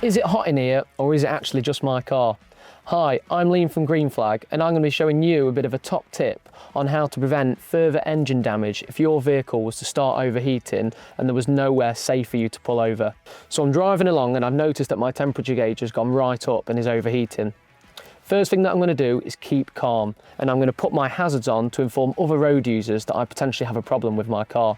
Is it hot in here, or is it actually just my car? Hi, I'm Liam from Green Flag, and I'm going to be showing you a bit of a top tip on how to prevent further engine damage if your vehicle was to start overheating and there was nowhere safe for you to pull over. So I'm driving along and I've noticed that my temperature gauge has gone right up and is overheating. First thing that I'm going to do is keep calm, and I'm going to put my hazards on to inform other road users that I potentially have a problem with my car.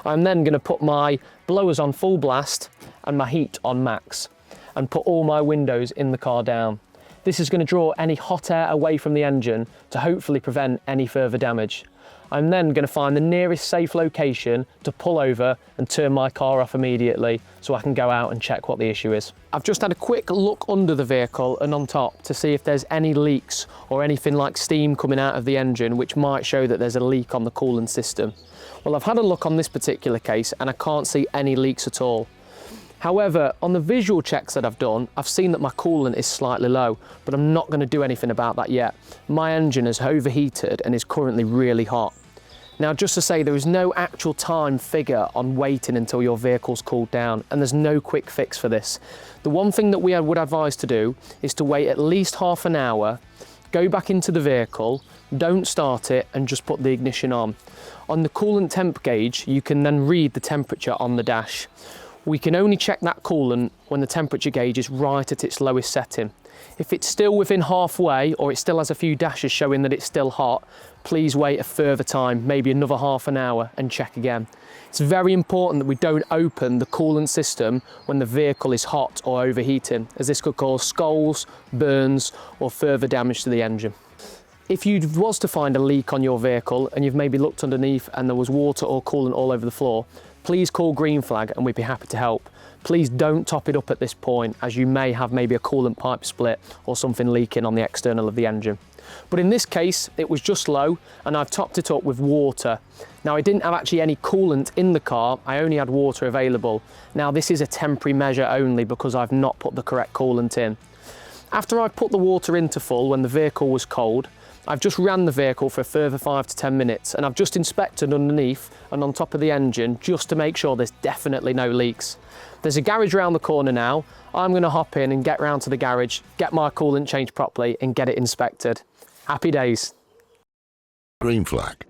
I'm then going to put my blowers on full blast and my heat on max, and put all my windows in the car down. This is going to draw any hot air away from the engine to hopefully prevent any further damage. I'm then going to find the nearest safe location to pull over and turn my car off immediately so I can go out and check what the issue is. I've just had a quick look under the vehicle and on top to see if there's any leaks or anything like steam coming out of the engine which might show that there's a leak on the coolant system. Well, I've had a look on this particular case and I can't see any leaks at all. However, on the visual checks that I've done, I've seen that my coolant is slightly low, but I'm not going to do anything about that yet. My engine has overheated and is currently really hot. Now, just to say, there is no actual time figure on waiting until your vehicle's cooled down, and there's no quick fix for this. The one thing that we would advise to do is to wait at least half an hour, go back into the vehicle, don't start it, and just put the ignition on. On the coolant temp gauge, you can then read the temperature on the dash. We can only check that coolant when the temperature gauge is right at its lowest setting. If it's still within halfway, or it still has a few dashes showing that it's still hot, please wait a further time, maybe another half an hour, and check again. It's very important that we don't open the coolant system when the vehicle is hot or overheating, as this could cause skulls, burns, or further damage to the engine. If you was to find a leak on your vehicle and you've maybe looked underneath and there was water or coolant all over the floor, please call Green Flag and we'd be happy to help. Please don't top it up at this point, as you may have maybe a coolant pipe split or something leaking on the external of the engine. But in this case, it was just low and I've topped it up with water. Now, I didn't have actually any coolant in the car, I only had water available. Now, this is a temporary measure only because I've not put the correct coolant in. After I've put the water into full when the vehicle was cold, I've just ran the vehicle for a further 5 to 10 minutes and I've just inspected underneath and on top of the engine just to make sure there's definitely no leaks. There's a garage around the corner now. I'm going to hop in and get round to the garage, get my coolant changed properly and get it inspected. Happy days. Green Flag.